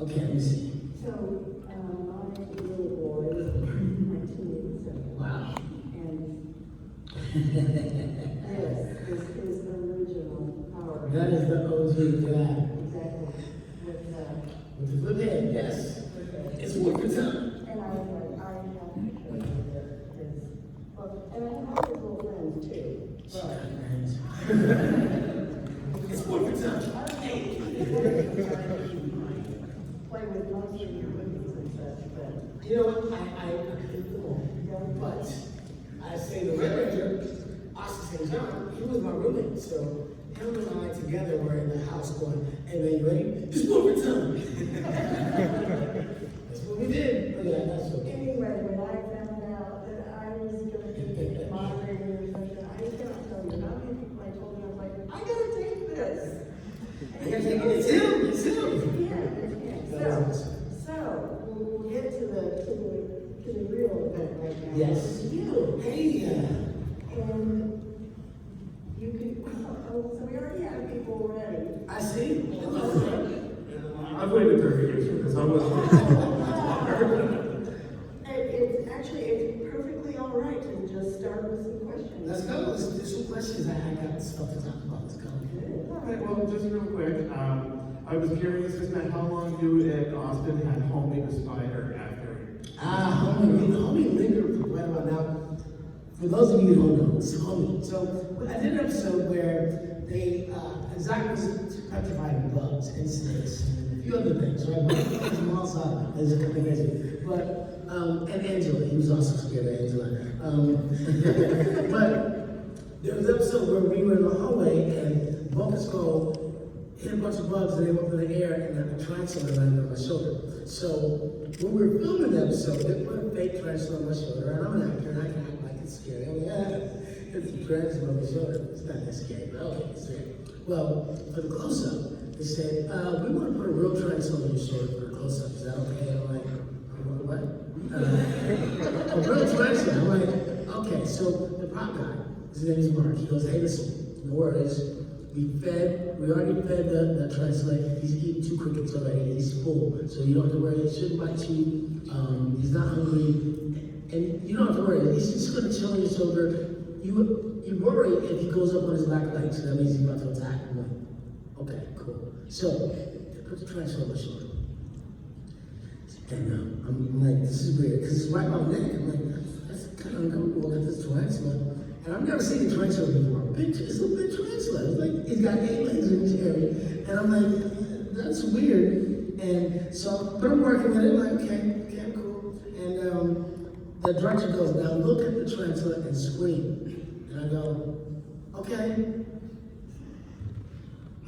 Okay, let me see. So, my little boy is 1987. Wow. And yes, his original power. That is the OG guy. Exactly. With the flip head, yes. It's worth the time. And I was like, I have to show you his, well, and I have his little friends too. It's worth the time. Play with monsters and movies and such, but. You know what? I couldn't go on. But I say the Red Ranger, Austin St. John, he was my roommate. So him and I together were in the house going, hey man, you ready? It's worth the time. That's what we did. Look at that. That's okay. Anyway, when I found out that I was going to be the moderator or something, I cannot tell you how many people I told me, I was like, I gotta take this. I gotta take it. It's him. It's him. Yeah. So we'll get to the real event right now. Yes. You. Hey. And you could. Oh, so we already have people ready. I see. I've waited 30 years for this. I wasn't. It's actually perfectly all right to just start with some questions. Let's go. Let's do some questions. I got stuff to talk about. Let's go. All right, well, just real quick, I was curious as to how long you and Austin had Homie the Spider after. Homie lingered for quite a while now. For those of you who don't know, it's Homie. So I did an episode where they, Zach was petrified of bugs and snakes and a few other things, right? But from outside, there's a couple crazy. But, and Angela, he was also scared of Angela. But there was an episode where we were in the hallway and Bumpus Skull hit a bunch of bugs and they went through the air and a tarantula landed on my shoulder. So when we were filming the episode, they put a fake tarantula on my shoulder, and I'm an actor and I can act like it's scary. I'm like, it's a tarantula on my shoulder. It's not that scary, but okay, it's scary. Well, for the close-up, they said, we want to put a real tarantula on your shoulder for a close-up. Is that okay? I'm like, what? A real tarantula. I'm like, okay, so the prop guy, his name is Mark, he goes, hey, listen, no worries. We already fed the tarantula. He's eaten 2 crickets already. He's full, so you don't have to worry. He shouldn't bite you. He's not hungry, and you don't have to worry. He's just going to chill on your shoulder. You worry if he goes up on his back legs, so that means he's about to attack. I'm like, okay, cool. So they put the tarantula on my shoulder, and I'm like, this is weird because it's right by my neck. I'm like, that's kind of uncomfortable with this tarantula. And I've never seen a tarantula before. It's a big tarantula. It's like, it's got 8 legs in each area. And I'm like, that's weird. And so, but I'm working with it, like, okay, cool. And the director goes, now look at the tarantula and scream. And I go, okay.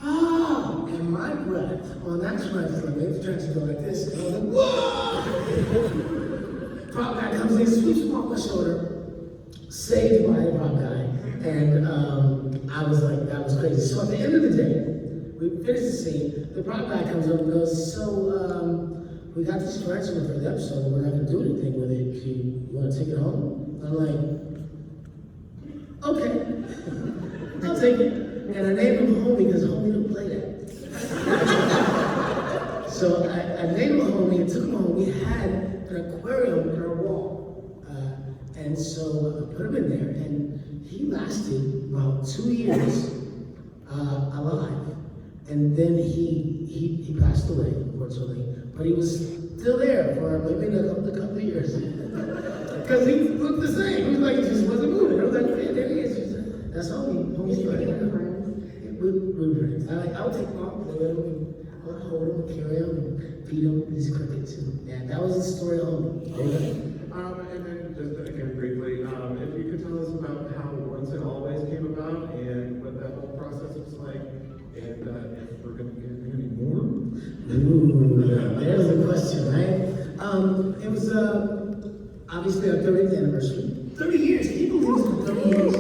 Ah! And my breath on that tarantula made the tarantula go like this. And I was like, whoa! Prop guy comes in, sweeps him off my shoulder. Saved by the prop guy, and I was like, that was crazy. So at the end of the day, we finished the scene, the prop guy comes up and goes, so we got this tarantula for the episode, we're not gonna do anything with it, you wanna take it home? I'm like, okay, I'll take it. And I named him Homie because Homie don't play that. So I named him Homie and took him home. We had an aquarium in our wall. And so I put him in there, and he lasted about 2 years alive. And then he passed away, unfortunately. But he was still there for maybe a couple of years. Because he looked the same. He was like, he just wasn't moving. I was like, man, there he is. That's Homie's friend. We were friends. I would take him out, play with him, and hold him, and carry him, and feed him these crickets. And that was the story of Homie. And then just again briefly, if you could tell us about how Once and Always came about and what that whole process was like, and if we're going to get any more. Ooh, there's a question, right? It was obviously our 30th anniversary. 30 years, can you believe it's been 30 years?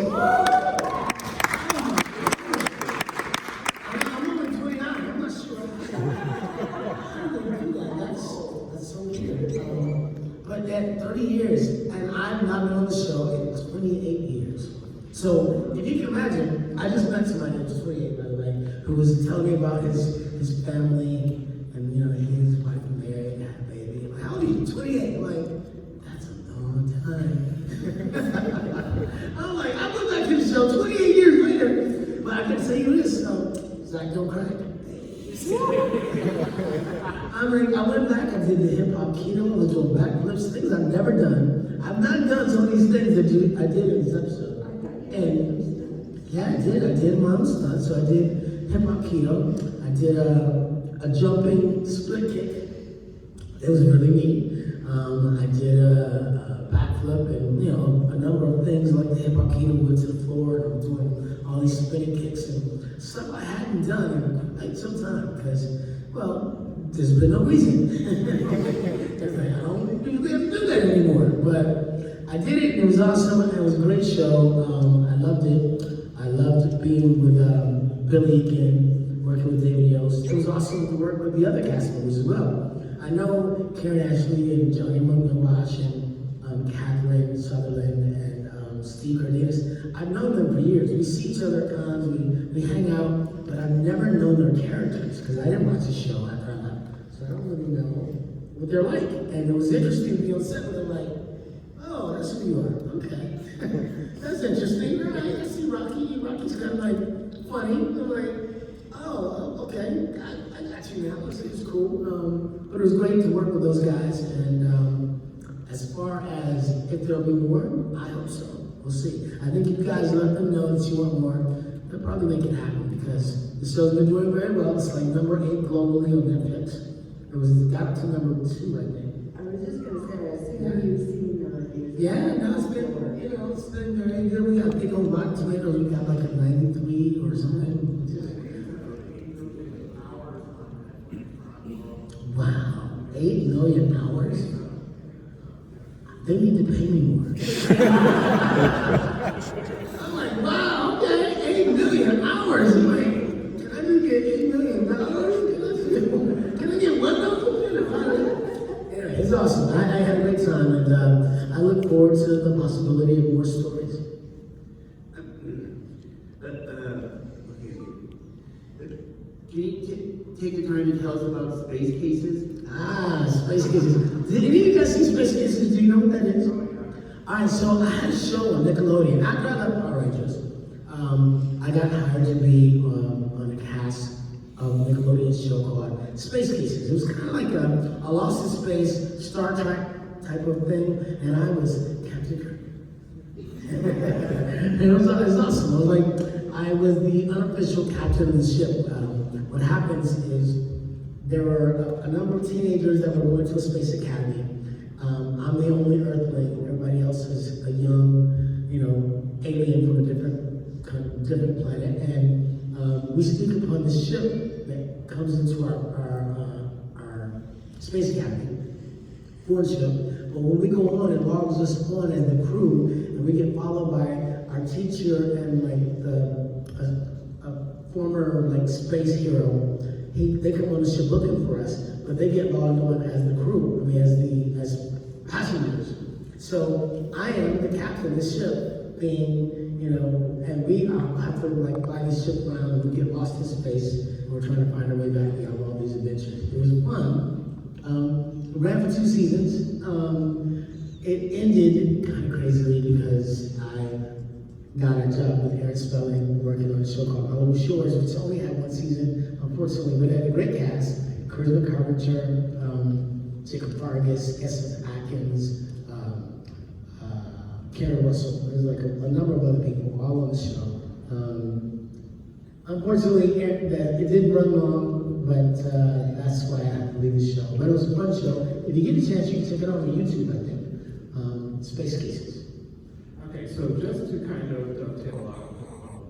I'm only 29, I'm not sure. That's so weird. But at 30 years, and I've not been on the show in 28 years. So if you can imagine, I just met somebody who was 28, by the way, who was telling me about his family and his wife and Zach, don't cry. I mean, I went back, I did the hip hop keto, I was doing backflips, things I've never done. I've not done some of these things that I did in this episode. And yeah, I did my own stuff. So I did hip hop keto, I did a jumping split kick. It was really neat. I did a backflip and, you know, a number of things like the hip hop keto, went to the floor, and I'm doing all these spinning kicks and stuff I hadn't done in quite some time because, well, there's been no reason. I don't usually have to do that anymore. But I did it, and it was awesome, and it was a great show. I loved it. I loved being with Billy again, working with David Yost. It was awesome to work with the other cast members as well. I know Karen Ashley and Johnny Mungawash and Catherine Sutherland and Steve Cardenas. I've known them for years. We see each other at cons, we hang out, but I've never known their characters because I didn't watch the show after I left. So I don't really know what they're like. And it was interesting to be on set with them like, oh, that's who you are. Okay. That's interesting. Right? I see Rocky. Rocky's kind of like funny. I'm like, oh, okay. I got you now. It's cool. But it was great to work with those guys. And as far as if there'll be more, I hope so. We'll see. I think if you guys let them know that you want more, they'll probably make it happen because the show's been doing very well. It's like number 8 globally on Netflix. It was got to number 2, I think. I was just gonna say, I see that you've seen the reviews. Yeah, no, it's been very good. We got big on Rotten Tomatoes. We got like a 93 or something. Wow, 8 million hours. They need to pay me more. I'm like, wow, okay, 8 million hours. I'm like, can I just get $8 million? Can I get $1 million? Yeah, it's awesome. I had a great time, and I look forward to the possibility of more stories. Can you take the time to tell us about Space Cases? Space Cases. Did any of you guys see Space Cases? Do you know what that is? Alright, so I had a show on Nickelodeon. After I left Power Rangers, I got hired to be on a cast of Nickelodeon's show called Space Cases. It was kind of like a Lost in Space, Star Trek type of thing, and I was Captain Kirk. And it was awesome. I was the unofficial captain of the ship. What happens is there were a number of teenagers that were going to a space academy. I'm the only Earthling. Everybody else is a young, alien from a different planet. And we speak upon this ship that comes into our space academy, Ford ship. But when we go on, it logs us on as the crew, and we get followed by our teacher and a former space hero. They come on the ship looking for us, but they get logged on as the crew, as passengers. So I am the captain of the ship, and we have to fly the ship around, and we get lost in space, and we're trying to find our way back beyond all these adventures. It was fun. It ran for 2 seasons. It ended kind of crazily because I got a job with Aaron Spelling working on a show called Hollywood Shores, which only had 1 season, unfortunately, but it had a great cast. Charisma Carpenter, Jacob Vargas, Essence Atkins, Karen Russell. There's a number of other people all on the show. Unfortunately, it didn't run long, but that's why I had to leave the show. But it was a fun show. If you get a chance, you can check it out on YouTube, I think. Space Cases. Okay, so just to kind of dovetail on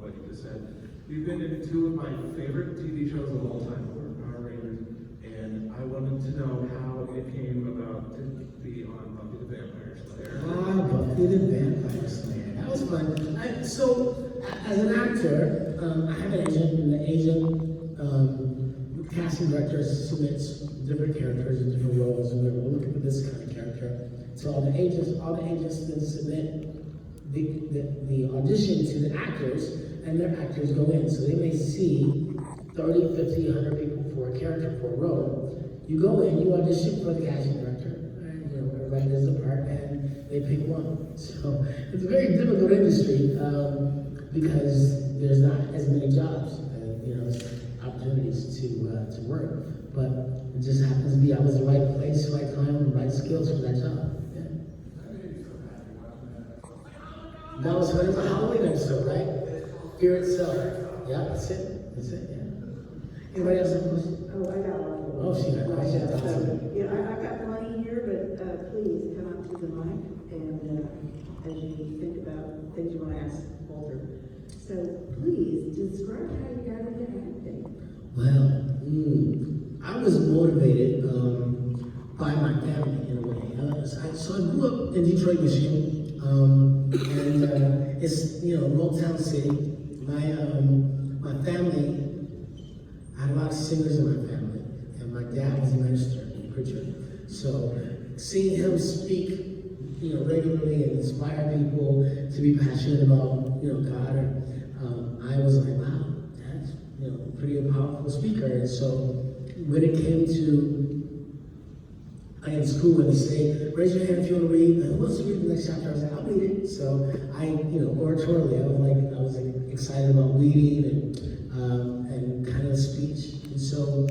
what you just said, you've been in 2 of my favorite TV shows of all time, Power Rangers, and I wanted to know how it came about to be on Buffy the Vampire Slayer. Buffy the Vampire Slayer. That was fun. So, as an actor, I have an agent, and the agent, casting directors submits different characters and different roles, and we're looking for this kind of character. So all the agents then submit the audition to the actors, and their actors go in. So they may see 30, 50, 100 people for a character, for a role. You go in, you audition for the casting director, and everybody does the part, and they pick one. So it's a very difficult industry because there's not as many jobs. opportunities to work. But it just happens to be I was the right place, right time, right skills for that job. Yeah. That was when it was a Halloween episode, right? Fear itself. Yeah, that's it. That's it. Yeah. Anybody else have a question? Oh, I got one. Oh, she got questions. Awesome. Yeah, I've got plenty here, but please come up to the mic and as you think about things you want to ask Walter. So please describe how you got into acting. Well, I was motivated by my family in a way. So I grew up in Detroit, Michigan, and it's Motown City. My family, I had a lot of singers in my family, and my dad was a minister, a preacher. So seeing him speak, regularly and inspire people to be passionate about, God, I was like, wow, that's, pretty powerful speaker. And so when it came to, in school, when they say, raise your hand if you want to read, and who wants to read the next chapter? I was like, I'll read it. So I, oratorially, I was excited about reading and kind of speech. And so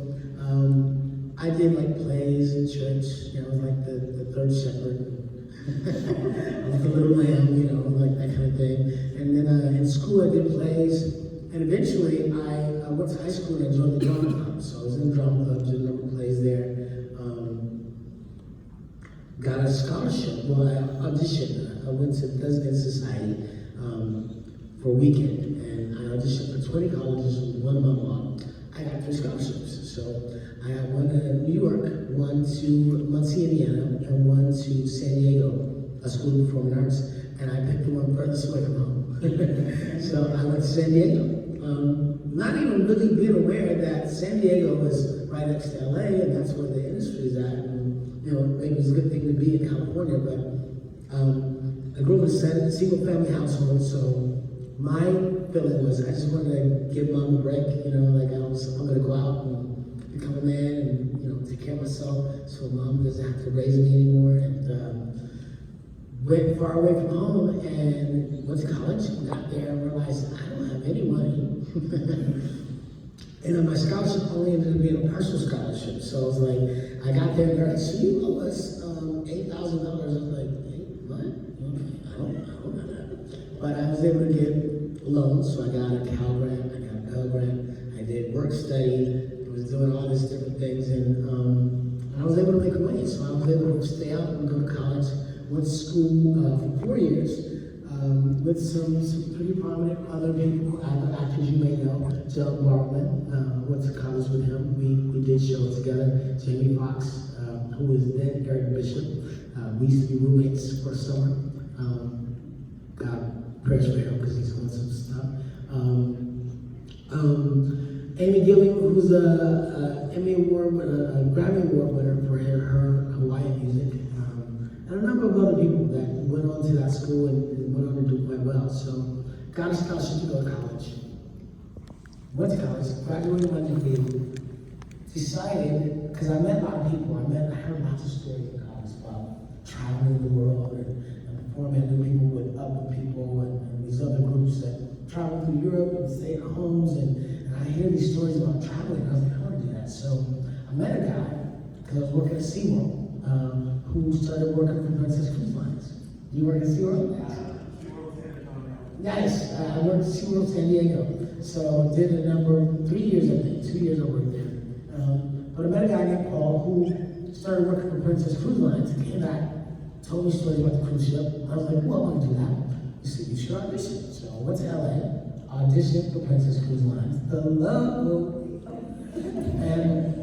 I did plays in church. I was like the third shepherd. Like the little lamb, like that kind of thing. And then in school I did plays, and eventually I went to high school and I joined the drama club. So I was in the drama club, did a number of plays there. Got a scholarship. Well, I auditioned. I went to President Society for a weekend, and I auditioned for 20 colleges with one month long. I got 3 scholarships. So I got one to New York, one to Muncie, Indiana, and one to San Diego, a school of performing arts. And I picked the one furthest away from home. So I went to San Diego. Not even really being aware that San Diego was right next to LA, and that's where the industry is at. And, maybe it's a good thing to be in California, but I grew up in a single family household, so my feeling was I just wanted to give mom a break, I'm gonna go out and become a man and, take care of myself so mom doesn't have to raise me anymore. And went far away from home and went to college, got there and realized I don't have any money. And my scholarship only ended up being a partial scholarship. So I was like, I got there and they're like, so you owe us $8,000. I was like, what? I don't know that. But I was able to get loans, so I got a Cal grant, I got a Pell grant, I did work study, I was doing all these different things, and I was able to make a way. So I was able to stay out and go to college, went to school for 4 years. With some pretty prominent other people, other actors you may know. Joe Bartman, went to college with him. We did shows together. Jamie Foxx, who was then Eric Bishop. We used to be roommates for a summer. God prayers for him because he's doing some stuff. Amy Gilliam, who's a Emmy Award, a Grammy Award winner for her Hawaiian music. And a number of other people that went on to that school and went on to do quite well. So, got a scholarship to go to college. Went to college, graduated my degree, decided, because I met a lot of people, I heard lots of stories in college about traveling the world and performing with people with other people and these other groups that travel through Europe and stay in homes. And I hear these stories about traveling, and I was like, I want to do that. So, I met a guy, because I was working at SeaWorld. Who started working for Princess Cruise Lines. You work at SeaWorld? Nice. I worked at SeaWorld San Diego. So did a number, 3 years I think, 2 years I worked there. But I met a guy named Paul who started working for Princess Cruise Lines and came back, told me stories about the cruise ship. I was like, well, I want to do that. He said, you should audition. So I went to LA, auditioned for Princess Cruise Lines, the love, and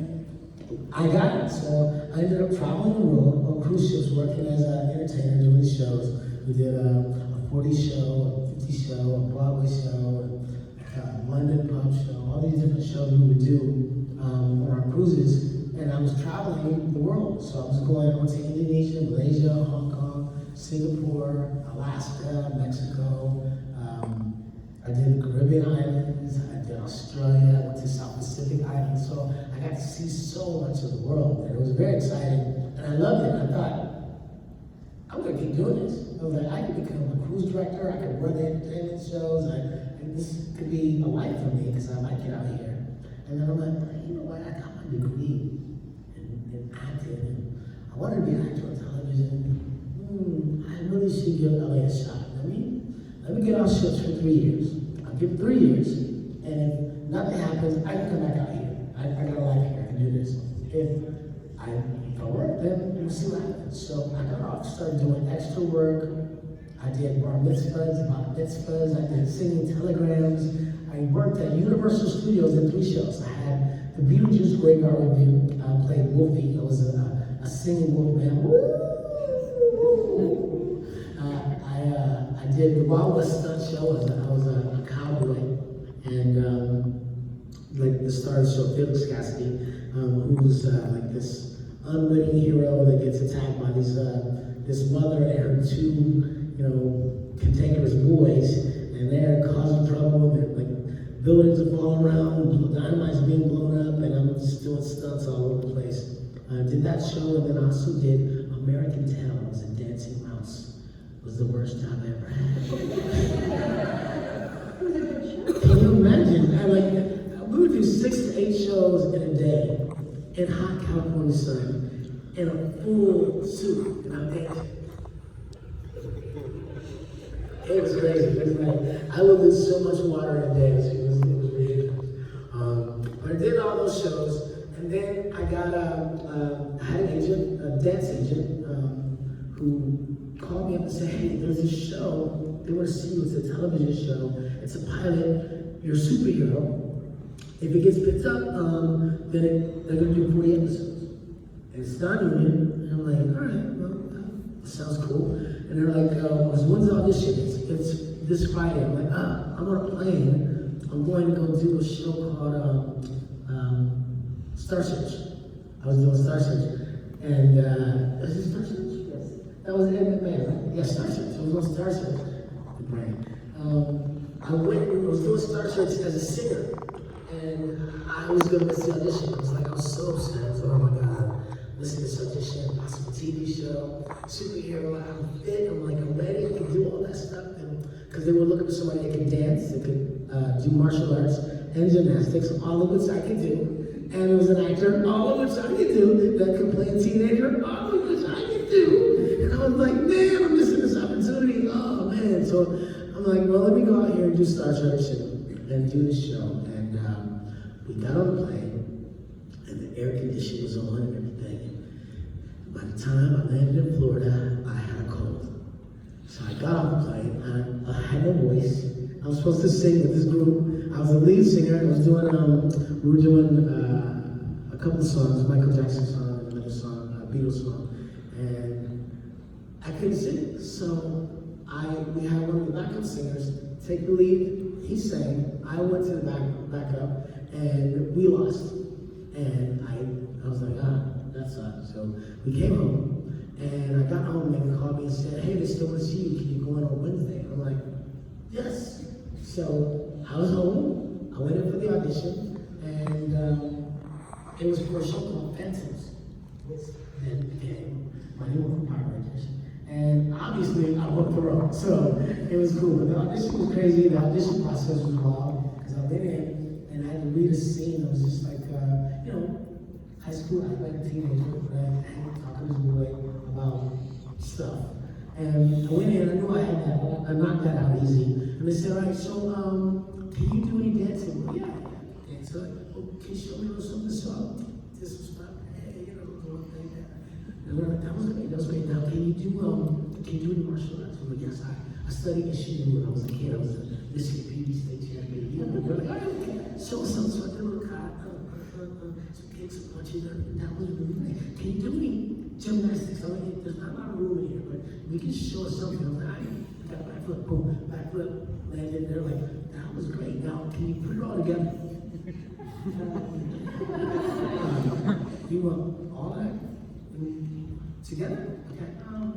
I got it, so I ended up traveling the world on cruise ships, working as an entertainer, doing shows. We did a 40 show, a 50 show, a Broadway show, a London pub show, all these different shows we would do on our cruises. And I was traveling the world, so I went to Indonesia, Malaysia, Hong Kong, Singapore, Alaska, Mexico. I did the Caribbean islands, I did Australia, I went to South Pacific islands, so I got to see so much of the world, and it was very exciting, and I loved it. I thought, I'm gonna keep doing this. I was like, I could become a cruise director, I could run the entertainment shows, this could be a life for me, because I like it out here. And then I'm like, you know what, I got my degree in acting, and I wanted to be an actor on television. I really should give LA a shot. Let me get on shifts for 3 years. I'll give it 3 years, and if nothing happens, I can come back out here. I got a life here, I can do this. If I work, then we'll see what happens. So I got off, started doing extra work. I did bar mitzvahs, bat mitzvahs, I did singing telegrams. I worked at Universal Studios in 3 shows. I had the Beetlejuice Graveyard Review. I played Wolfie. It was a singing wolf man. I did the Wild West stunt show. I was a cowboy, and like the star of the show, Felix Cassidy, who's like this unwitting hero that gets attacked by this mother and her 2, cantankerous boys, and they're causing trouble. They're like buildings are falling around, dynamite's being blown up, and I'm just doing stunts all over the place. I did that show, and then I also did American Tales and Dancing Mouse. It was the worst job I ever had. Can you imagine? We would do 6 to 8 shows in a day in hot California sun in a full suit, and I'm dancing. It was crazy. It was like, I would lose so much water in a day. It was ridiculous. But I did all those shows, and then I had an agent, a dance agent, who called me up and said, hey, there's this show, they want to see you, it's a television show, it's a pilot, you're a superhero. If it gets picked up, then they're going to do 40 episodes. And it's non-union, and I'm like, all right, well, that sounds cool. And they're like, when's the audition? It's this Friday. I'm like, I'm on a plane. I'm going to go do a show called Star Search. I was doing Star Search. And, is it Star Search? Yes. That was Ed McMahon, right? Yeah, Star Search. I was on Star Search. The brain. I was doing Star Search as a singer. And I was going to miss the audition. I was so upset. I was like, oh my God, listen to this audition, possible TV show, superhero, I'm fit, I'm ready, I can do all that stuff. Because they were looking for somebody that could dance, that could do martial arts and gymnastics, all of which I could do. And it was an actor, all of which I could do, that could play a teenager, all of which I could do. And I was like, man, I'm missing this opportunity. Oh man. So I'm like, well, let me go out here and do Star Search and do the show. And we got on the plane, and the air conditioning was on and everything. By the time I landed in Florida, I had a cold. So I got off the plane, I had no voice. I was supposed to sing with this group. I was the lead singer. I was doing, we were doing a couple of songs, Michael Jackson song, another song, a Beatles song, and I couldn't sing. So we had one of the backup singers take the lead. He sang. I went to the backup, and we lost. And I was like, that sucks. So we came home, and I got home, and they called me and said, hey, they still want to see you. Can you go in on Wednesday? And I'm like, yes. So I was home. I went in for the audition, and it was for a show called Phantoms, which then became my new one, Power Rangers. And obviously, I won the role, so it was cool. But the audition was crazy. The audition process was wild, because I went in, and I had to read a scene that was just like, high school athletic teenager, right? Talking to his boy about stuff. And I went in, I knew I had that, I knocked that out easy. And they said, all right, so, can you do any dancing? Well, yeah, I dance. So, can you show me a little something? So, this was fun. Hey, doing thing there. And they're like, that was great. Now, can you do any martial arts? I'm like, yes, I studied Ishidu when I was a kid. I was a Michigan PB state champion. They're like, all right, show us something. So I did a little some kicks and punches, and that was really nice. Can you do any gymnastics? I mean, there's not a lot of room in here, but we can show us something. I was like, I got back flip, boom, back flip, landed. They're like, that was great. Now, can you put it all together? You want all that together? Okay.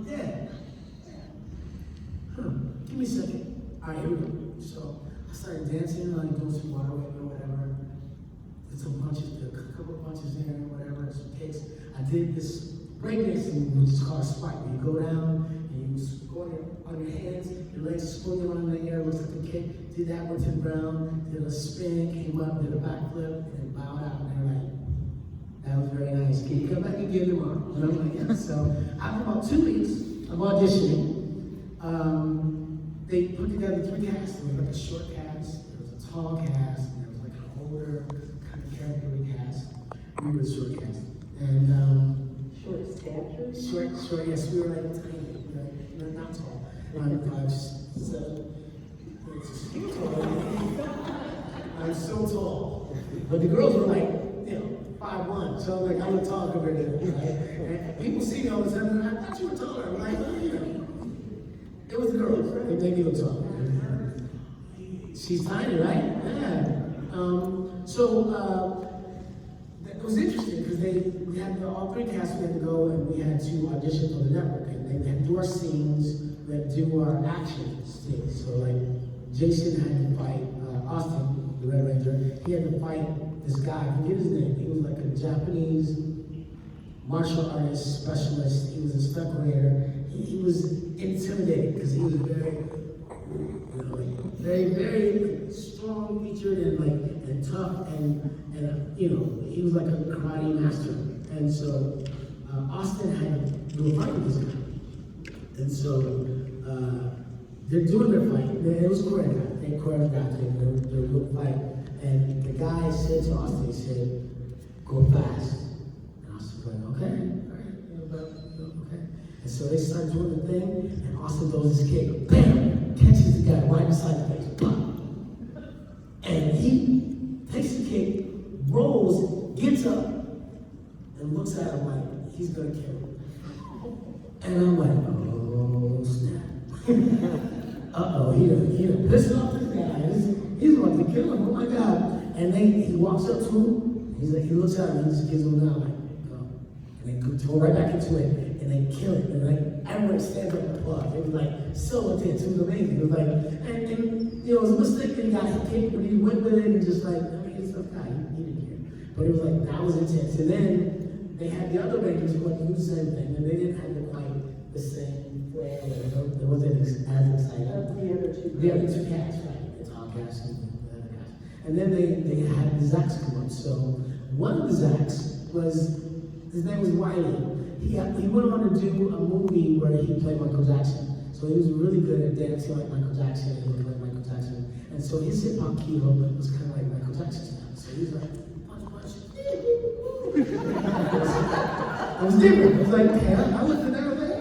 Yeah. Give me a second. All right, here we go. So I started dancing, doing some water weight or whatever. Did some punches, a couple of punches in or whatever, some kicks. I did this breakdancing, which is called a spike. You go down and you go on your hands, your legs swing around in the air, looks like a kick. Did that one to the ground, did a spin, came up, did a backflip, and then bowed out. And they're like, that was very nice. Can you come back again tomorrow? And I'm like, yeah. So after about 2 weeks of auditioning, they put together 3 casts. There was like a short cast, there was a tall cast, and there was like an older kind of character cast. We were the short cast. And Short stature? short, yes, we were like tiny, not tall. I'm 5'7". I'm so tall. But the girls were like, 5'1". So I'm like, I'm a tall compared to them, right? And people see me all the time, and I thought you were taller. I'm like, it was the girls, right? They made me look tall. She's tiny, right? Yeah. It was interesting because we had all 3 casts. We had to go and we had to audition for the network, and they had to do our scenes, we had to do our action scenes. So like Jason had to fight Austin, the Red Ranger. He had to fight this guy. I forget his name. He was like a Japanese martial artist specialist. He was a stunt creator. He was intimidating because he was very strong featured and tough and he was like a karate master. And so Austin had to do a fight with this guy. And so they're doing their fight. It was choreographed. They choreographed it. They were doing a fight. And the guy said to Austin, he said, "Go fast." And Austin was like, "Okay, all right, okay." And so they start doing the thing, and Austin throws his kick, bam, catches the guy right beside the face, pop. And he takes the kick, rolls, gets up, and looks at him like he's gonna kill him. And I'm like, oh snap. Uh-oh, he done pissed off this guy. He's about to kill him, oh my God. And then he walks up to him, he looks at him, and he just gives him a nod, like, go. And they go right back into it, and they kill it. And like, everyone stands up and applauds. It was like so intense, it was amazing. It was like, and it was a mistake that he got hit kicked, but he went with it and just like, he's a tough guy, he didn't care. But it was like, that was intense. And then they had the other Rangers who went to do the same thing, and they didn't have quite the same flair. It wasn't as exciting. The other two casts, right? The tall cast and the other cast. And then they had the Zacks come up. So one of the Zacks his name was Wiley. He went on to do a movie where he played Michael Jackson. So he was really good at dancing like Michael Jackson, and he would play Michael Jackson. And so his hip hop kilo was kind of like Michael Jackson's now. So he was like, punch. It was different. It was like, okay, I looked at that, I was like,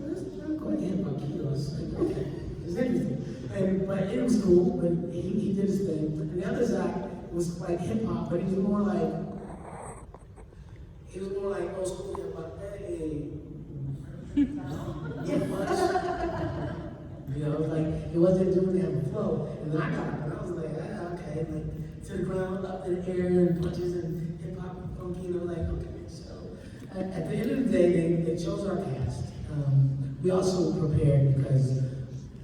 that's not quite hip hop kilo. It's like, okay, it's interesting. But it was cool, but he did his thing. And the other Zach was like hip hop, but he was more like old school hip hop. Hey. Yeah, much. It wasn't doing that flow. And then I got up and I was like, okay, like to the ground, up in the air, and punches and hip hop and funky, like, okay. So at the end of the day, they chose our cast. We also prepared because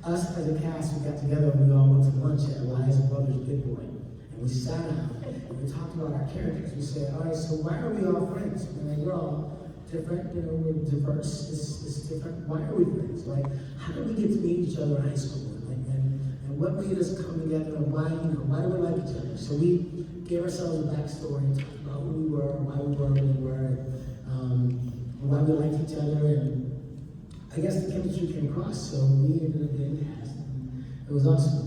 us as a cast, we got together and we all went to lunch at Eliza Brothers Big Boy. And we sat down and we talked about our characters. We said, all right, so why are we all friends? We're all different, we're diverse, it's different. Why are we friends? Like, how did we get to meet each other in high school? And what made us come together, and why do we like each other? So we gave ourselves a backstory and talked about who we were, why we were who we were, and why we liked each other, and I guess the chemistry came across, so we ended up getting cast. It was awesome.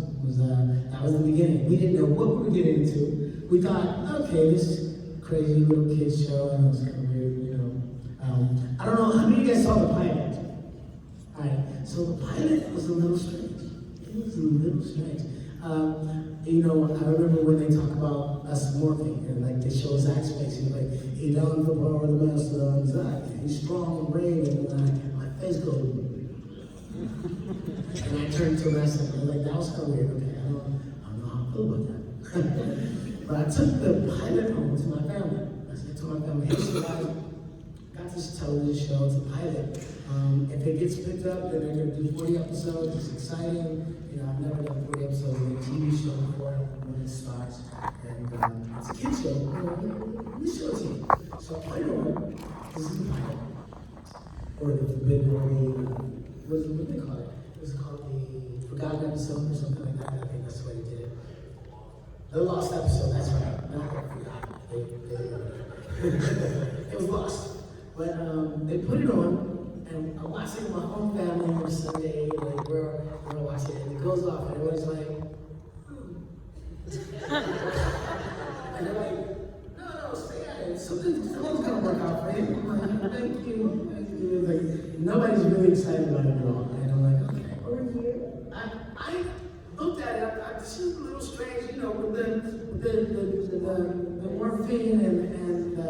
That was the beginning. We didn't know what we were getting into. We thought, okay, this crazy little kids show, and it was kind of weird, I don't know, how many of you guys saw the pilot? Alright, so the pilot was a little strange. It was a little strange. I remember when they talk about us morphing, and like they show Zach's face, he's like, he down the bar with the master on Zach. He's strong and brave, and my face goes. And I turned to the rest of them, and like, that was kind of weird. Okay, I don't know how I feel about that. But I took the pilot home to my family. I said to my family, hey, so guys, got this television show, it's a pilot. If it gets picked up, then they're going to do 40 episodes. It's exciting. I've never done 40 episodes of a TV show before when it starts. And it's a kid's show. We show it to you. So I know this is the pilot. Or the forbidden movie. what do they call it? It was called the Forgotten Episode or something like that. I think that's the way they did it. The Lost Episode, that's right. Not the Forgotten. It was lost. But they put it on, and I watched it with my whole family on Sunday, like we're watching it, and it goes off, and everyone's like, and they're like, no, stay at it. Something's gonna work out for you. I'm like, thank you. Like, nobody's really excited about it at all. And I'm like, okay. Or you? I looked at it, this is a little strange, you know, with the morphine and the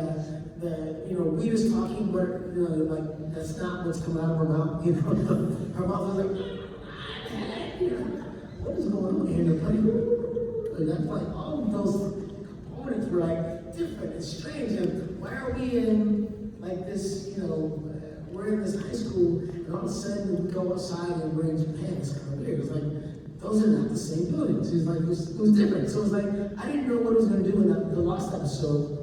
we was talking, but like that's not what's coming out of her mouth, you know. Her mouth was like, what is going on here? And that's like all of those components were like different and strange. And why are we in like this, we're in this high school, and all of a sudden we go outside and we're in Japan. It's kind of weird. It's like, those are not the same buildings. It's like, it was different. So it was like, I didn't know what it was going to do, and the last episode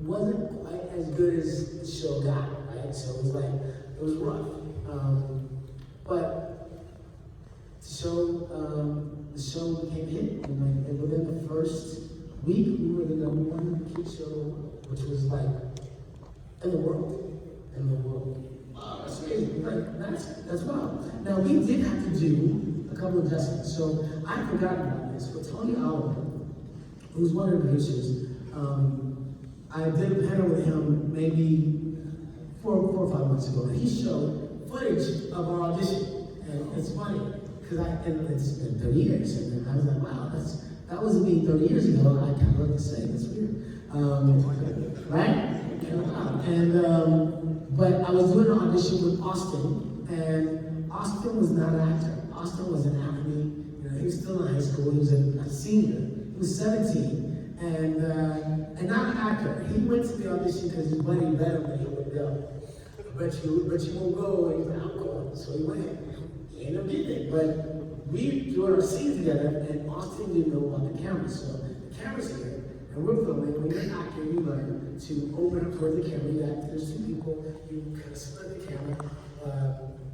wasn't quite as good as the show got, right? So it was like, it was rough. But the show became a hit, and within the first week, we were the #1 kid show, which was like, in the world. Wow, that's amazing. Like, that's wild. Now, we did have to do a couple of adjustments. So I forgot about this, but Tony Oliver, who's one of the producers, I did a panel with him maybe 4 or 5 months ago, and he showed footage of our audition. And it's funny, because it's been 30 years, and I was like, wow, that was me 30 years ago. I kind of like to say, that's weird. Right? But I was doing an audition with Austin, and Austin was not an actor. Austin was an athlete. He was still in high school. He was a senior. He was 17, and not an actor. He went to the audition because his buddy bet him that he would go. But you won't go, and he's like, I'm going. So he went. He ended up getting it. But we doing our scenes together, and Austin didn't know about the camera. So the camera's here, and we're filming. When you're an actor, you learn to open up toward the camera. There's 2 people. You kind of split the camera.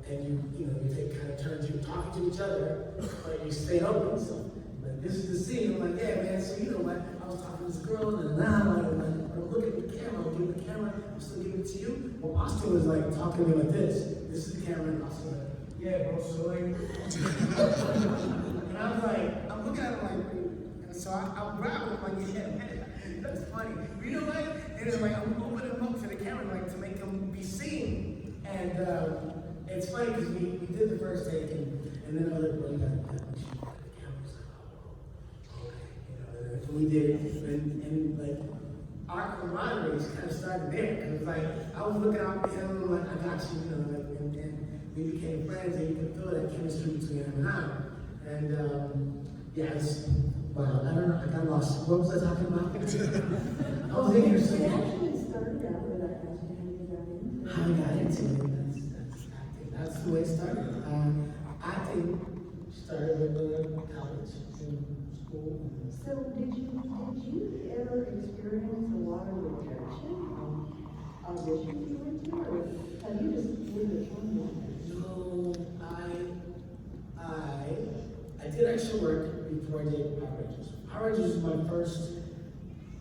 And you take kind of turns, you're talking to each other, but you stay open. So like, this is the scene. I'm like, yeah, man. So you know what? I was talking to this girl, and I'm looking at the camera. I'm giving the camera. I'm still giving it to you. Well, Austin was like talking to me like this. This is the camera, and Austin was like, yeah, bro. So like, and I was like, I'm looking at him like, and so I'll grab him like, yeah, man, that's funny. But you know what? And it's like I'm opening him up to the camera like to make him be seen, and. It's funny because we did the first take, and then other people got the cameras like, okay, we did it, and like our camaraderie kind of started there. Cause it's like I was looking out for him, like I got you, and we became friends, and you could feel that chemistry between him and I. And yeah, wow, I don't know, I got lost. What was I talking about? I was thinking It actually started out with that question. How I got into it. That's the way it started. Acting started with college and school. So did you ever experience a lot of rejection on auditions you went to, or have you just lived it one? No, I did extra work before I did Power Rangers. Power Rangers was my first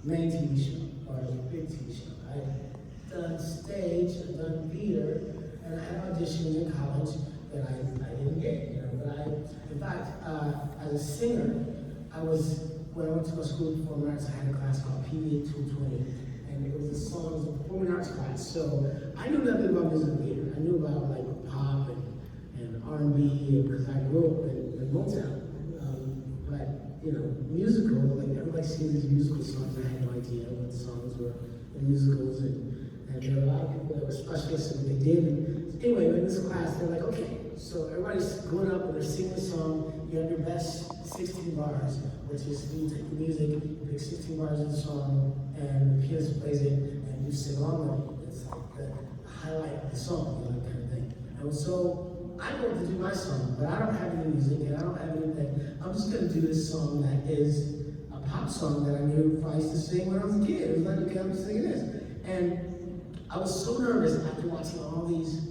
main TV show, or a big TV show. I've done stage, I've done theater, and I had auditions in college that I didn't get, But in fact, as a singer, when I went to my school of performing arts, I had a class called PVA 220, and it was a performing arts class. So I knew nothing about music theater. I knew about like pop and R&B, because I grew up in Motown. But musical, like everybody sings these musical songs. I had no idea what the songs were in musicals, and there were a lot of people that were specialists in what they did. And anyway, in this class, they're like, okay, so everybody's going up and they're singing a song. You have your best 16 bars, which is you take the music, you pick 16 bars of the song, and the pianist plays it, and you sing along with it. It's like the highlight of the song, that kind of thing. And so I go to do my song, but I don't have any music and I don't have anything. I'm just going to do this song that is a pop song that I knew I used to sing when I was a kid. It was like, okay, I'm singing this. And I was so nervous after watching all these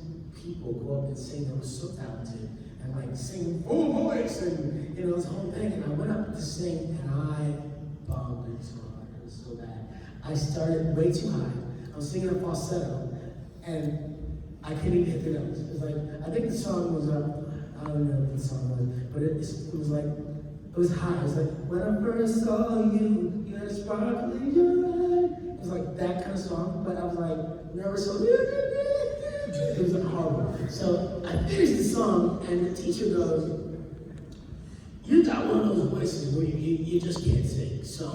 people go up and sing that were so talented and like sing full voice and you know this whole thing. And I went up to sing and I bombed it so hard. It was so bad. I started way too high. I was singing a falsetto and I couldn't even hit the notes. It was like I think the song was I don't know what the song was, but it was like it was high. It was like when I first saw you, you had a sparkle in your eye. It was like that kind of song, but I was like nervous. So it was like horrible. So I finished the song, and the teacher goes, "You got one of those voices where you just can't sing. So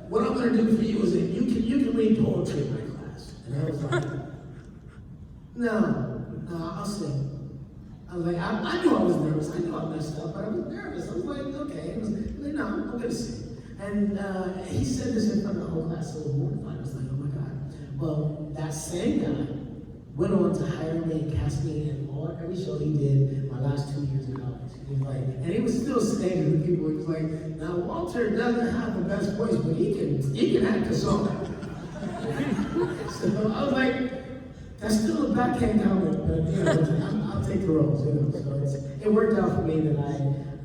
what I'm gonna do for you is that you can read poetry in my class." And I was like, no, I'll sing. I was like, I knew I was nervous. I knew I messed up, but I was nervous. I was like, okay. It was like, no, I'm gonna sing. And he said this in front of the whole class, so it was mortified. I was like, oh my God. Well, that same guy went on to hire me and cast me in every show he did my last 2 years in college. He was like, and he was still saying to the people, he was like, now Walter doesn't have the best voice, but he can act a song. So I was like, that's still a backhand comment, but you know, I'll take the roles, you know. So it worked out for me that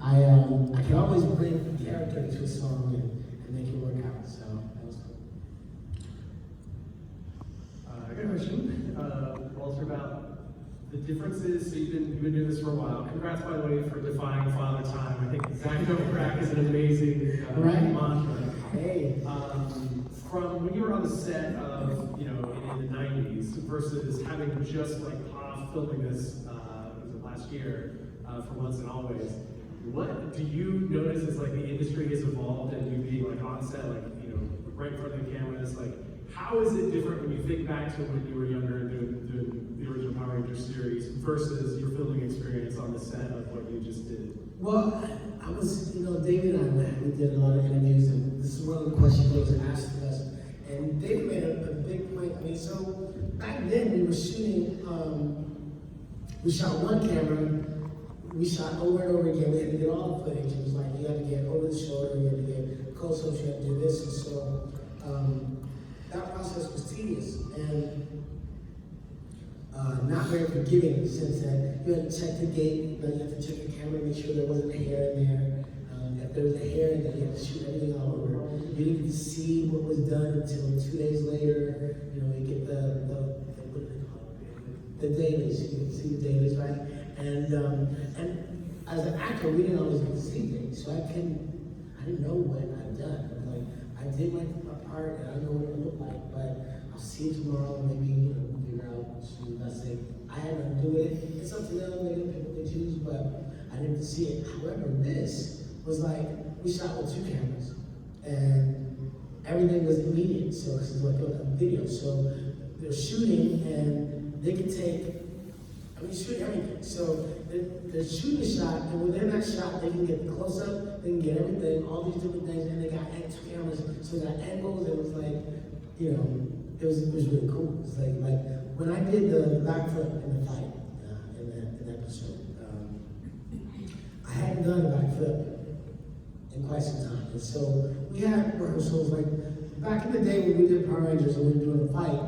I can always bring character to a song and make it work out. So that was cool. I got a question, Walter, about the differences. So you've been doing this for a while. Congrats, by the way, for defying Father Time. I think Zach Don't Crack is an amazing mantra. Hey. From when you were on the set of, in the 90s versus having just like filming this was it last year for Once and Always, what do you notice as like the industry has evolved and you being like on set, like, right in front of the cameras, like how is it different when you think back to when you were younger and doing the original Power Rangers series versus your filming experience on the set of what you just did? Well, I was, David and I, we did a lot of interviews, and this is one of the questions that was asked of us. And David made a big point. I mean, so back then we were shooting, we shot one camera, we shot over and over again. We had to get all the footage. It was like you had to get over the shoulder, you had to get close-ups, you had to do this. And so that process was tedious and not very forgiving in the sense that you had to check the gate, then you had to check the camera, make sure there wasn't a hair in there. If there was a hair in there, you had to shoot everything all over. You didn't get to see what was done until 2 days later. You get the dailies. You get to see the dailies, right? And as an actor, we didn't always get to see things, so I didn't know what I'd done. Like I did my part, and I know what it looked like, but I'll see you tomorrow, maybe figure out some best thing. I had nothing to do with it. It's up to them, maybe people they choose, but I didn't see it. However, this was like we shot with 2 cameras, and everything was immediate. So this is like a video. So they're shooting, and they can shoot everything. So they're shooting a shot, and within that shot, they can get the close up, they can get everything, all these different things, and they got 2 cameras, so they got angles. It was like, it was really cool. It's like when I did the backflip in the fight in that episode, I hadn't done a backflip in quite some time, and so we had rehearsals. Like back in the day when we did Power Rangers and we were doing a fight,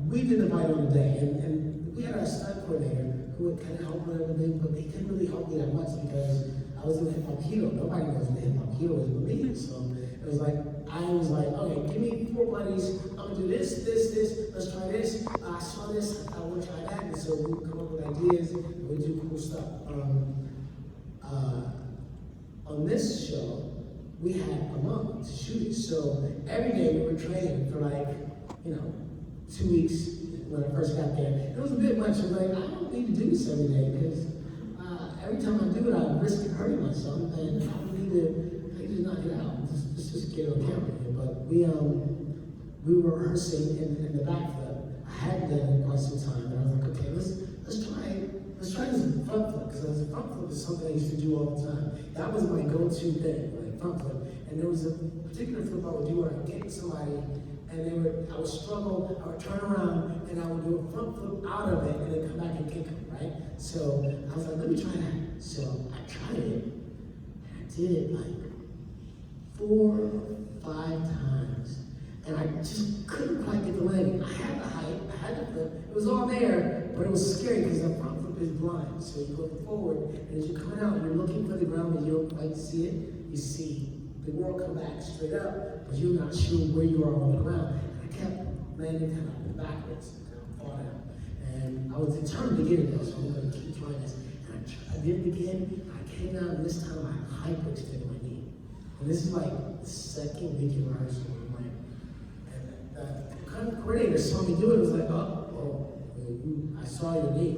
we did the fight on the day, and we had our stunt coordinator who would kind of help with everything, but he couldn't really help me that much because I was in the hip hop hero. Nobody knows what the hip hop hero is but me. So it was like, I was like, okay, give me 4 buddies. I'm gonna do this. Let's try this. I saw this. I want to try that. And so we would come up with ideas and we do cool stuff. On this show, we had a month to shoot it. So every day we were training for 2 weeks. When I first got there, it was a bit much. I was like, I don't need to do this every day because every time I do it, I risk hurting myself, and I don't need to just knock it out. Just get on camera here. But we were rehearsing in the backflip. I hadn't done it in quite some time, and I was like, okay, let's try this front flip because front flip is something I used to do all the time. That was my go-to thing, like front flip. And there was a particular flip I would do where I kick somebody. And I would struggle, I would turn around, and I would do a front flip out of it, and then come back and kick them, right? So I was like, let me try that. So I tried it, and I did it like 4 or 5 times. and I just couldn't quite get the landing. I had the height, I had the flip, it was all there, but it was scary because the front flip is blind. So you go forward, and as you're coming out, you're looking for the ground, and you don't quite see it. You see the world come back straight up, but you're not sure where you are on the ground. And I kept landing kind of backwards, kind of fall down. And I was determined to get it though, so I'm going to keep trying this. And I did it again. I came down, and this time I hyperextended my knee. And this is like the second week in rehearsal. I'm like, and the kind of coordinator saw me do it. It was like, I saw your knee.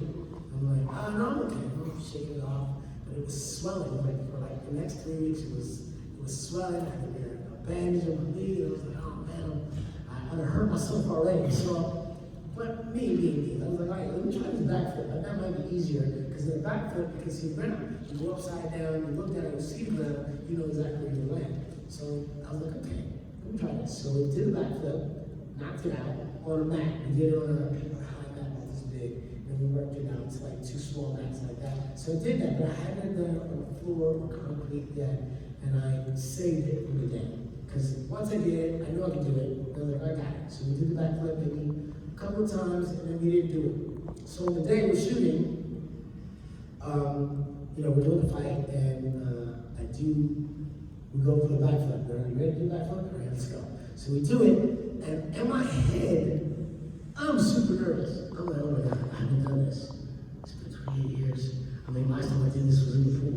I'm like, no, I'm okay. I'm shaking it off. But it was swelling. Like for like the next 3 weeks, it was swelling. I had to wear a bandage on my knee. And I was like, oh man, I hurt myself already. So, but me being me, I was like, all right, let me try this back flip. That might be easier because in the back flip, you can see the ground. You go upside down, you look down, you see the ground, you know exactly where you land. So I was like, okay, let me try this. So we did the back flip, knocked it out on a mat. We did it on a high mat like this big, and we worked it out to like 2 small mats like that. So I did that, but I hadn't done it on the floor or concrete yet, and I saved it for the day. Because once I did it, I knew I could do it. I was like, I got it. So we did the back flip maybe a couple of times, and then we didn't do it. So on the day we're shooting, we're doing the fight, and we go for the back flip. Are you ready to do the back flip? All right, let's go. So we do it, and in my head, I'm super nervous. I'm like, oh my God, I haven't done this. It's been 28 years. I mean, last time I did this was in the pool.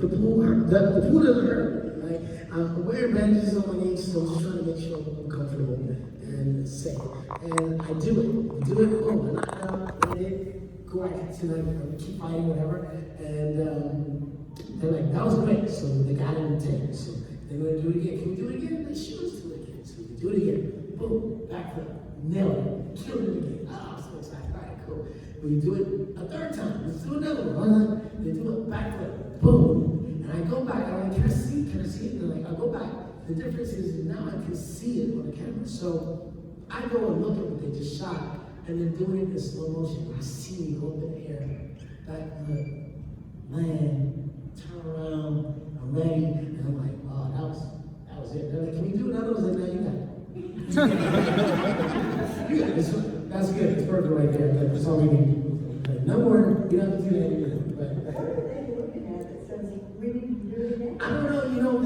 The pool hurt. The pool doesn't hurt, right? I'm wearing bandages on my knees, so I'm just trying to make sure I'm comfortable and safe. And I do it. We do it, boom, I knock it out, and it, go back tonight, keep fighting, whatever. And they're like, that was great. So they got it in the tape. So they're going to do it again. Can we do it again? They shoot us to it again. So we do it again. Boom, back flip, nailed it, killed it again. Oh, I'm so excited. All right, cool. We do it a third time. Let's do another one. They do a back flip, boom. And I go back, and I'm like, can I see it? And they're like, I go back. The difference is now I can see it on the camera. So I go and look at what they just shot, and then doing it in slow motion. I see me go up in the air, back flip, land, turn around, I'm ready, and I'm like, oh, that was it. They're like, can we do another one? I was like, no, you got it. You got it. That's good. It's perfect right there. That's all we need. Like, no more. You don't have to do that anymore. What are they looking at that says really good? I don't know. I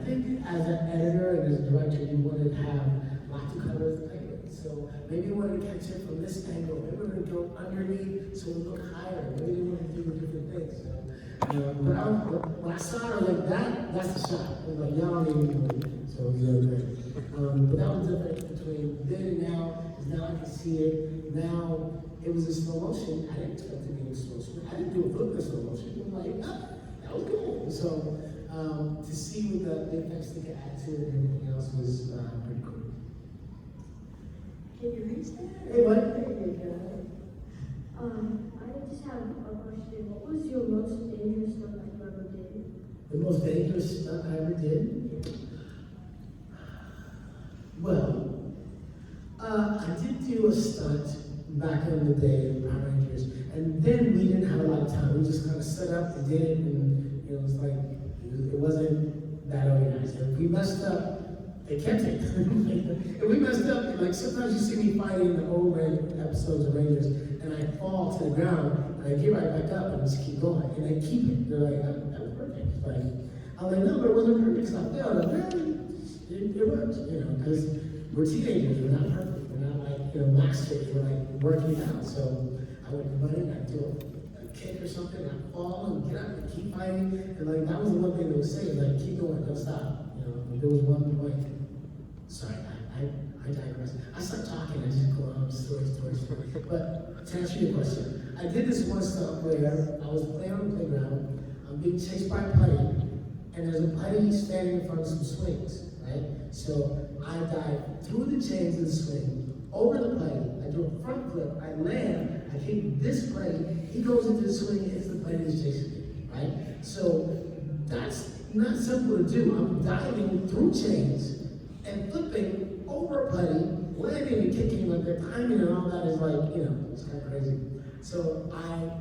think as an editor and as a director, you wanted to have lots of colors to play with. So maybe you wanted to catch it from this angle. Maybe we're going to go underneath so we look higher. Maybe you wanted to do different things. So, but when I saw her like that, that's the shot. I was like, y'all need me to move. So it was really great. But that was the difference between then and now. Is now I can see it. Now it was in slow motion. I didn't expect it to be in slow motion. I didn't do a flip in slow motion. I'm like, that was cool. So to see what the effects they could add to it and everything else was pretty cool. Can you reach that? Hey, what? There you go. I just have a question. What was your most dangerous stunt that you ever did? The most dangerous stunt I ever did? Well, I did do a stunt back in the day in Power Rangers, and then we didn't have a lot of time. We just kind of set up and did it, and it was like, it wasn't that organized. And if we messed up, they kept it. If we messed up, like sometimes you see me fighting the old episodes of Rangers, and I fall to the ground, and I get right back up and just keep going, and they keep it. They're like, that was perfect. It's like, I'm like, no, but it wasn't perfect because I failed. I'm like, it worked, because we're teenagers, we're not perfect, we're not like, masters, we're like working it out. So I would run it, I'd do a kick or something, I'd fall and get up and keep fighting. And like, that was the one thing they would say, like, keep going, don't stop. There was one point, sorry, I digress. I start talking, I just go on story. But to answer your question, I did this one stuff where I was playing on the playground, I'm being chased by a putty, and there's a putty standing in front of some swings, right? So I dive through the chains of the swing, over the putty, I do a front flip, I land, I hit this putty, he goes into the swing, hits the putty that's chasing me, right? So that's not simple to do. I'm diving through chains and flipping over a putty, landing and kicking, like the timing and all that is like, it's kind of crazy. So I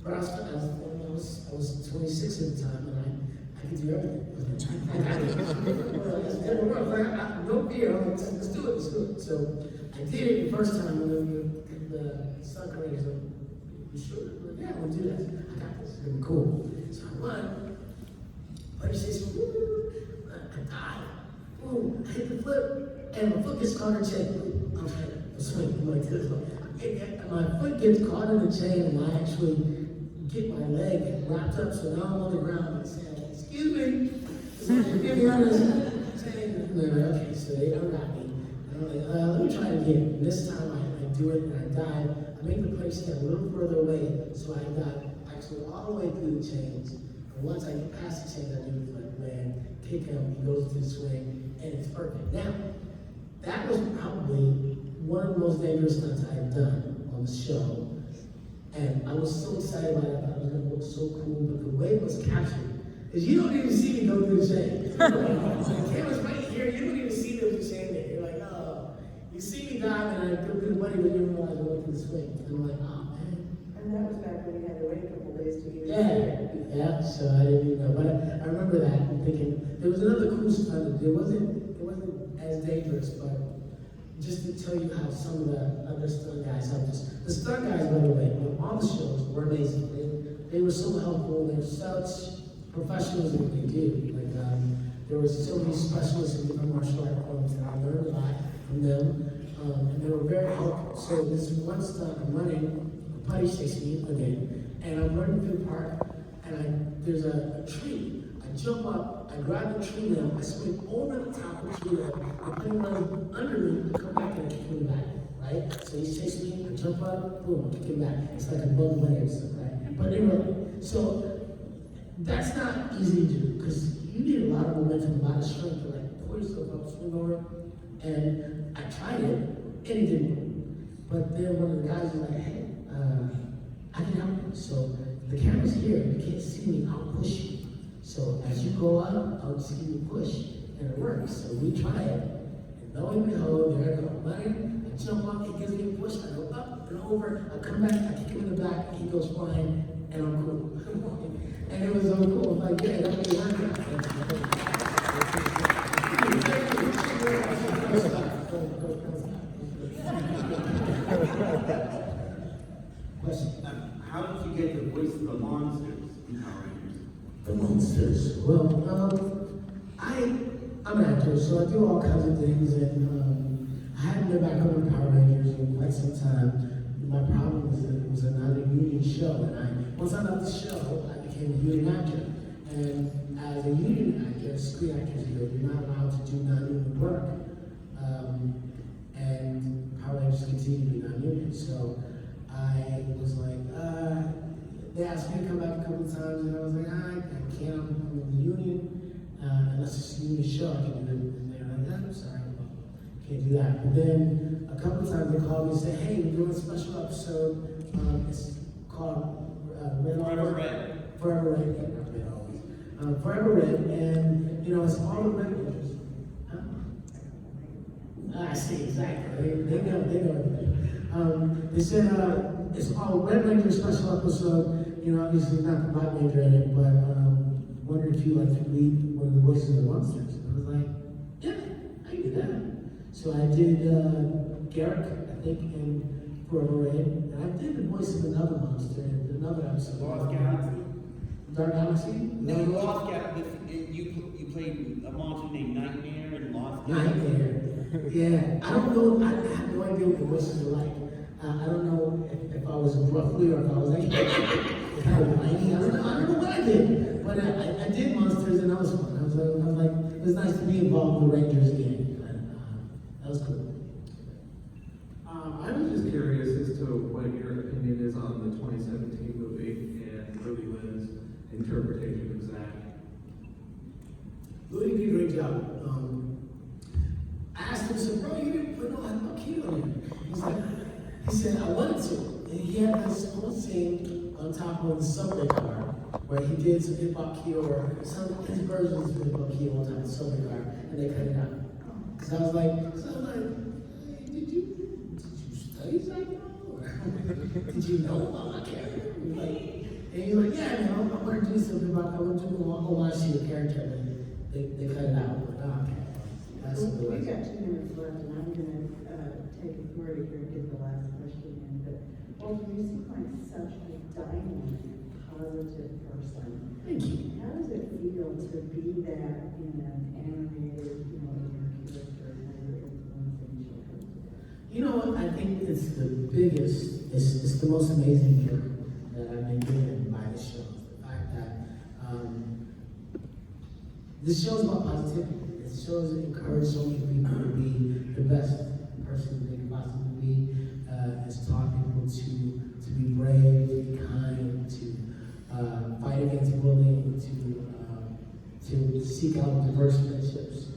was 26 at the time, and I I can do everything. No fear, let's do it. So I did it the first time, and the sun coming, so, you sure? I'm like, yeah, we'll do that. I got this, it's gonna be cool. So I won, but he says, I died. Boom, I hit the flip, and my foot gets caught in the chain. I'm trying to swing like this. And my foot gets caught in the chain, and I actually get my leg wrapped up, so now I'm on the ground and saying, excuse me, get me out of this chain. And they're like, okay, so they unwrap me. And I'm like, let me try it again. And this time I do it, and I dive. I make the place stand a little further away, so I got actually all the way through the chains. And once I get past the chains, I do the like, man, kick him, he goes to the swing, and it's perfect. Now, that was probably one of the most dangerous stunts I have done on the show. And I was so excited about it, I thought it was gonna look so cool, but the way it was captured is you don't even see me go through the chain. So the camera's right here, you don't even see me with the chain there. You're like, oh, you see me dive and I go through the money, but you don't realize I went through the swing. And I'm like, oh man. And that was back when you had to wait a couple days to get Yeah, so I didn't even know. But I remember that and thinking, there was another cool stunt. It wasn't as dangerous, but just to tell you how some of the other stunt guys helped us. The stunt guys, by the way, on the shows were amazing. They were so helpful. They were such professionals in what they do. Like, there were so many specialists in different martial art forms, and I learned a lot from them. And they were very helpful. So this one stunt, I'm running, a putty chase me again, and I'm running through the park, and there's a tree. I jump up, I grab the tree limb, I swing over the top of the tree limb, I put him under me, I come back and I kick him back, right? So he's chasing me, I jump up, boom, I kick him back. It's like a bug leg or something, right? But anyway, so that's not easy to do, because you need a lot of momentum, a lot of strength to like pull yourself up, swing over. And I tried it, and it didn't work. But then one of the guys was like, hey, I can help you. So the camera's here, you can't see me, I'll push you. So as you go up, I'll just give you a push, and it works. So we try it, and lo and behold, there I go, running, I jump up, he gives me a push, I go up and over, I come back, I kick him in the back, he goes flying, and I'm cool. And it was so cool, like, yeah, that really happened. Question. How did you get the voice of the monsters in Power Rangers? The monsters. Well, I'm an actor, so I do all kinds of things, and I hadn't been back on Power Rangers in quite some time. My problem was that it was another union show, and once I left the show, I became a union actor. And as a union actor, screen actors here, you're not allowed to do non-union work. And Power Rangers continue to be non-union, so I was like, they asked me to come back a couple of times, and I was like, I can't, I'm in the union, unless it's a union show, I can do it. And they were like, I'm sorry, can't do that. But then a couple of times they called me and said, hey, we're doing a special episode, it's called Forever Red. Forever Red, yeah, not Red always. Forever Red, and you know, it's all the Red Rangers. I see, exactly. They know everything. They said it's all Red Ranger special episode. You know, obviously not the Black Ranger in it, but wondered if you like to read one of the voices of the monsters. And I was like, yeah, I can do that. So I did Garrick, I think, in Forever Red, and I did the voice of another monster in another episode. Lost Galaxy. Dark Galaxy? No, Lost Galaxy. You played a monster named Nightmare in Lost Galaxy. Nightmare. Yeah, I don't know. I have no idea what the voices were like. I don't know if I was gruffly or if I was like, kind of whiny. I don't know what I did, but I did monsters and that was fun. I was like, it was nice to be involved with Rangers again. That was cool. I was just curious as to what your opinion is on the 2017 movie and Ruby Lynn's interpretation of Zack. Louis did a great job. I asked him, so bro, you didn't put no key on you. He said, I wanted to. And he had this whole scene on top of the subway car where he did some hip hop key or some of his versions of hip hop key on top of the subway car, and they cut it out. Because I was like, hey, did you study Zack? Did you know about my character? And you're like, yeah, man, I want to do something about, I want to do homage to your character, but they cut it out. Like, oh, okay. That's Well, the we've got 2 minutes left, and I'm gonna, take authority here and get the last question in, but, Walter, you seem like such a dynamic, positive person. Thank you. How does it feel to be that in an animated, you know, in your character, and how you're influencing children? You know what? I think it's the biggest, it's the most amazing gift that I've been given by the show. The fact that this show is about positivity. This show is encourage so many people to be the best person they can possibly be. It's taught people to be brave, to be kind, to fight against bullying, to seek out diverse friendships,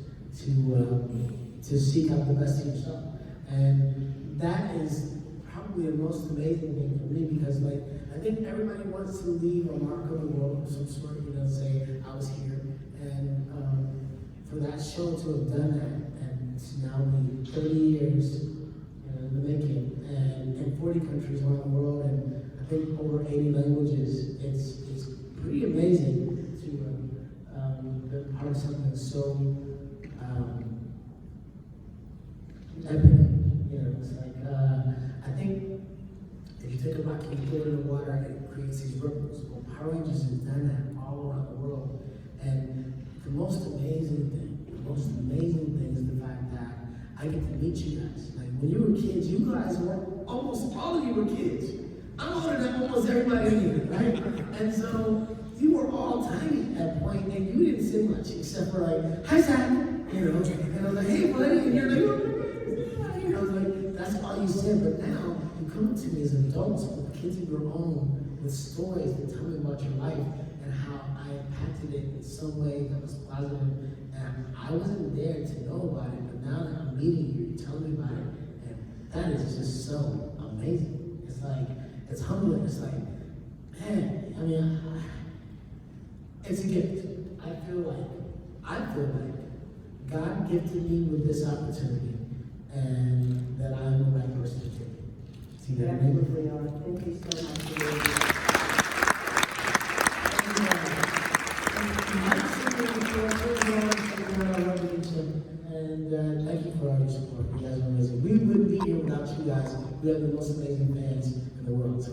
to seek out the best of yourself. And that is probably the most amazing thing for me because, like, I think everybody wants to leave a mark on the world of some sort, you know, say, I was here. And for that show to have done that and to now be 30 years in the making and in 40 countries around the world and I think over 80 languages, it's pretty amazing to be part of something so epic. You know, it's like, I think if you take a rock and you put it in the water, it creates these ripples. Well, Power Rangers has done that all around the world. And the most amazing thing is the fact that I get to meet you guys. Like, when you were kids, you guys were, almost all of you were kids. I'm older than almost everybody in here, right? And so, you were all tiny at that point, and you didn't say much, except for like, hi, Zach, you know? And I was like, hey, buddy, and you're like, you know, like, that's all you said. But now, you come up to me as adults with kids of your own, with stories that tell me about your life and how I impacted it in some way that was positive. And I wasn't there to know about it, but now that I'm meeting you, you're telling me about it, and that is just so amazing. It's like, it's humbling. It's like, man, I mean, it's a gift. I feel like God gifted me with this opportunity, and that I'm the right person to take it. See that? Absolutely are. Thank you so much for doing that. And thank you for all your support. You guys are amazing. We wouldn't be here without you guys. We have the most amazing fans in the world. So.